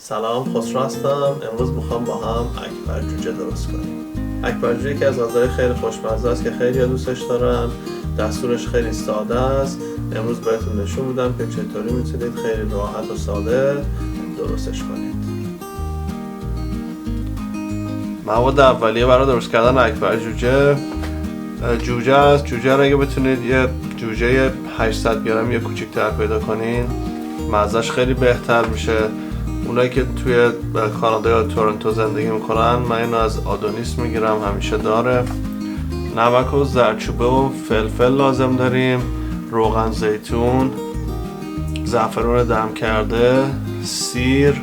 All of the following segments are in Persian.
سلام، خسرو هستم. امروز میخوام با هم اکبر جوجه درست کنیم. اکبر جوجه که از غذای خیلی خوشمزه است که خیلی دوستش دارن. دستورش خیلی ساده است. امروز بهتون نشون میدم که چطوری میتونید خیلی راحت و ساده درستش کنید. مواد اولیه برای درست کردن اکبر جوجه است. جوجه رو اگه بتونید یه جوجه 800 گرم یا کوچیک‌تر پیدا کنین، مزه‌اش خیلی بهتر میشه. اونایی که توی کانادا یا تورنتو زندگی میکنن، من اینو از آدونیس میگیرم، همیشه داره. نمک و زردچوبه و فلفل لازم داریم، روغن زیتون، زعفران دم کرده، سیر،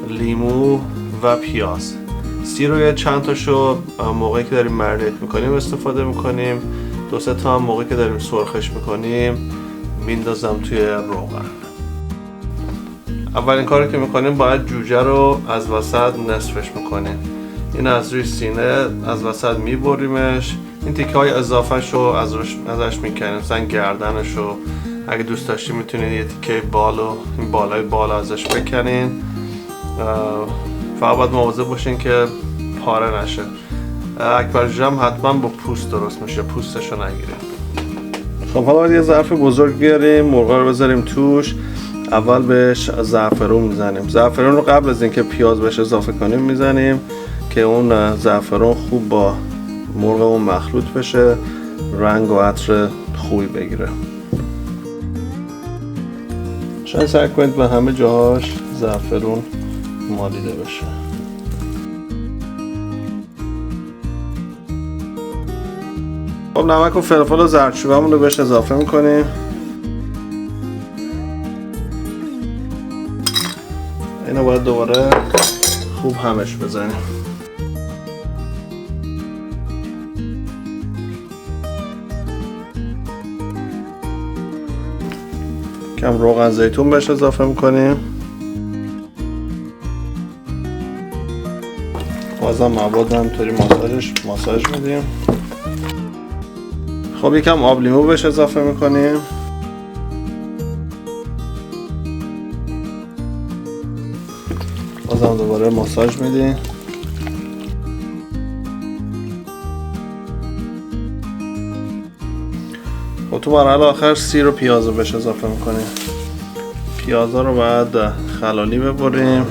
لیمو و پیاز. سیر رو یه چند تاشو موقعی که داریم مرینیت میکنیم استفاده میکنیم. 2-3 تا هم موقعی که داریم سرخش میکنیم میندازم توی روغن. اولین کاری که میکنیم باید جوجه رو از وسط نصفش میکنیم. این از روی سینه از وسط میبریمش. این تیکه های اضافهش رو ازش میکنیم، مثلا گردنش رو. اگه دوست داشتید میتونید یه تیکه این بالای بالا ازش بکنین. فقط باید مواظب باشین که پاره نشه. اکبر جوجه هم حتما با پوست درست میشه، پوستش رو نگیریم. خب حالا باید یه ظرف بزرگ بیاریم، مرغا رو بذاریم توش. اول بهش زعفرون میزنیم. زعفرون رو قبل از اینکه پیاز بهش اضافه کنیم میزنیم که اون زعفرون خوب با مرغمون مخلوط بشه، رنگ و عطر خوبی بگیره. شاید سعی کنید به همه جاهاش زعفرون مالیده بشه. خب نمک و فلفل و زردچوبه‌مون رو بهش اضافه میکنیم. اینو باید دوباره خوب همش بزنیم. کم روغن زیتون بهش اضافه میکنیم. بازم مواد همطوری ماساژ میدیم. خب یکم آب لیمو بهش اضافه میکنیم. بازم دوباره ماساژ میدیم. خب تو مرحله آخر سیر و پیاز رو بهش اضافه میکنیم. پیازا رو باید خلالی ببریم.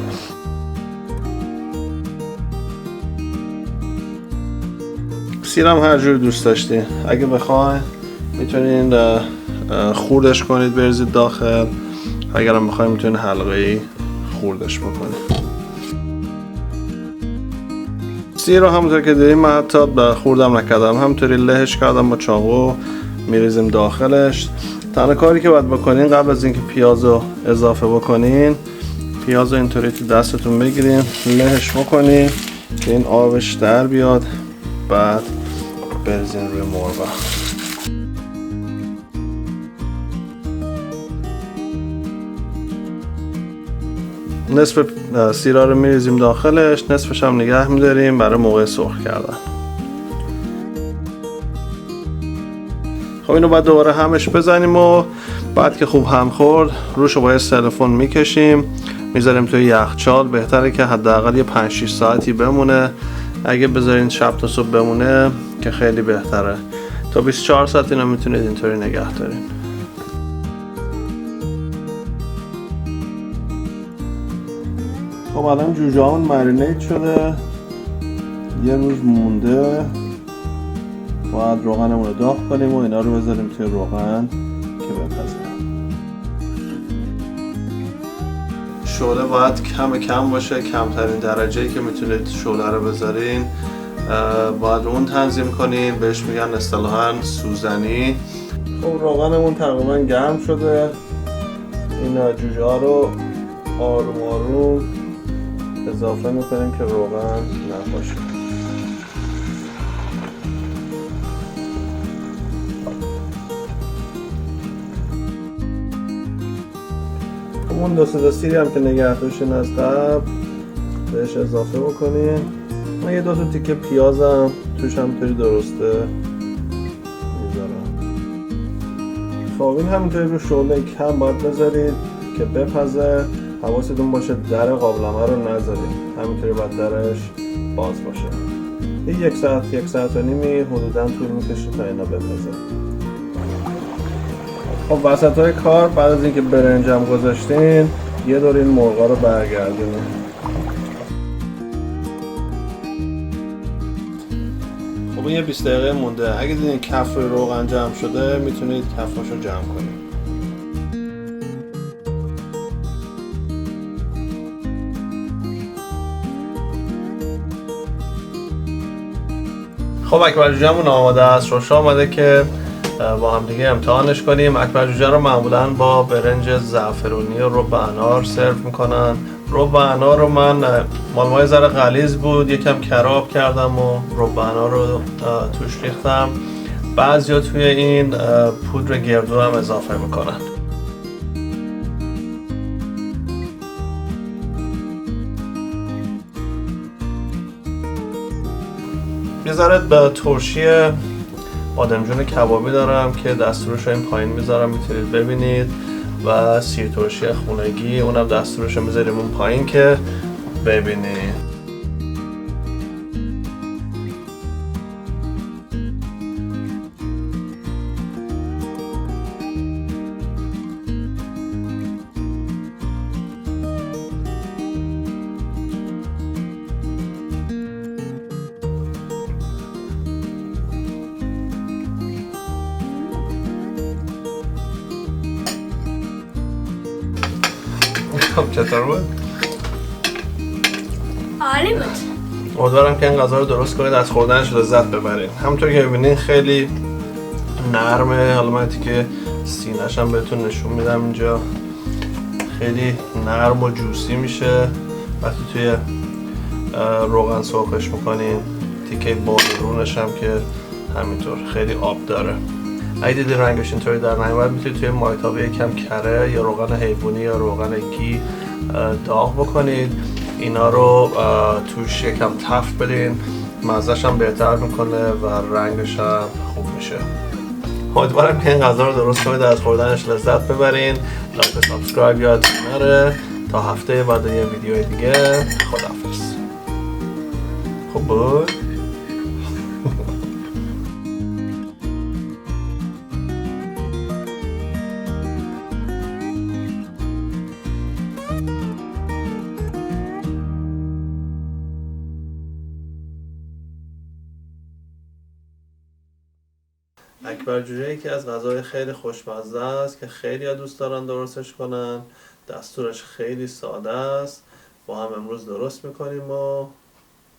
سیرم هر جور دوست داشتین. اگه بخواین میتونین خوردش کنید بریزید داخل. اگرم بخواین میتونین حلقه‌ای خوردش بکنید. سیر رو همونطور که دیدیم من حتی خوردم نکردم، همونطوری لهش کردم با چاقو، میریزیم داخلش. تنها کاری که باید بکنین قبل از اینکه پیاز رو اضافه بکنین، پیاز رو اینطوری تو دستتون بگیرین، لهش بکنین که این آبش در بیاد، بعد بریزین روی مرغ. نصف سیرا رو میریزیم داخلش، نصفش هم نگه میداریم برای موقع سرخ کردن. خب اینو باید دوباره همش بزنیم و بعد که خوب هم خورد روش رو با سلفون میکشیم، میذاریم توی یخچال. بهتره که حداقل یه 5-6 ساعتی بمونه. اگه بذارین شب تا صبح بمونه که خیلی بهتره. تا 24 ساعت اینو میتونید اینطوری نگه دارین. خب الان جوجه همون مرینیت شده، یه روز مونده. باید روغنمون رو داغ کنیم و اینا رو بذاریم توی روغن که بپزه. شعله باید کم باشه، کمترین درجه‌ای که میتونید شعله رو بذارین باید اون تنظیم کنین. بهش میگن اصطلاحاً سوزنی. خب روغنمون تقریبا گرم شده. این جوجه ها رو آروم آروم اضافه میکنیم که روغن نباشه. اون 2 سیری هم که نگه داشتین از قبل بهش اضافه بکنیم. من یه 2 تا تیکه پیازم توش همینطوری درسته میذارم. خب این همینطوری رو شعله کم باید بذارید که بپزه. حواستون باشه در قابلمه رو نذارید، همینطوری باید درش باز باشه. این 1 ساعت و نیمی حدوداً طول میکشه تا اینا بپزه. خب وسط های کار بعد از اینکه برنجم گذاشتین یه دور این مرغا رو برگردونین. خب یه 20 دقیقه مونده. اگه دیدین کف روغن جمع شده میتونید کفاشو جمع کنید. خب اکبر جوجه‌مون آماده است. شوشا آماده که با هم دیگه امتحانش کنیم. اکبر جوجه رو معمولا با برنج زعفرونی و رب انار سرو میکنن. رب انار رو من مال ذره غلیظ بود، یکم کراب کردم و رب انار رو توش ریختم. بعضیا توی این پودر گردو هم اضافه میکنن. یه ذره به ترشی بادمجون کبابی دارم که دستورش رو این پایین میذارم، میتونید ببینید، و سیر ترشی خونگی اونم دستورش رو میذاریم اون پایین که ببینید. خب چطور بود؟ عالی بود. امیدوارم که این غذا رو درست کنید، از خوردنش لذت ببرید. همونطور که ببینید خیلی نرمه. حالا من که سینه‌ش هم بهتون نشون میدم اینجا. خیلی نرم و جوسی میشه وقتی توی روغن سرخش میکنین. تیکه بالرونش هم که همینطور خیلی آب داره. اگه دیدی رنگش اینطوری در نیامد میتونید توی مایتابه یکم کره یا روغن حیوانی یا روغن گی داغ بکنید. اینا رو توش یکم تفت بدین، مزه‌ش هم بهتر میکنه و رنگش هم خوب میشه. امیدوارم که این غذا رو درست کنید، از خوردنش لذت ببرین. لایک و سابسکرایب یادتون نره. تا هفته بعد یه ویدیو دیگه. خداحافظ. خوب بود؟ اکبر جوجه یکی از غذاهای خیلی خوشمزه است که خیلی دوست دارن درستش کنن. دستورش خیلی ساده است. با هم امروز درست میکنیم و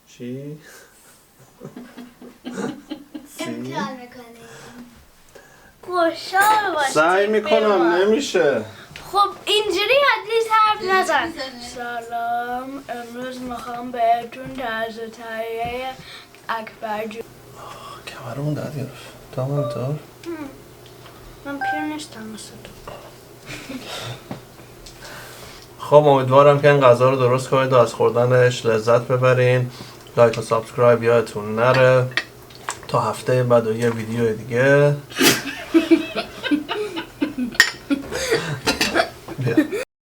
چی؟ امتحان میکنیم. خوشحال باشید. سعی میکنم نمیشه. خب اینجوری اتلیست حرف نزن. سلام، امروز میخوام بهتون طرز تهیه اکبر جوجه. کمرمون درد گرفت. تو هم همینطور؟ من پیر نیستم مثل تو. خب امیدوارم که این غذا رو درست کنید و از خوردنش لذت ببرین. لایک و سابسکرایب یادتون نره. تا هفته بعد و یه ویدیو دیگه.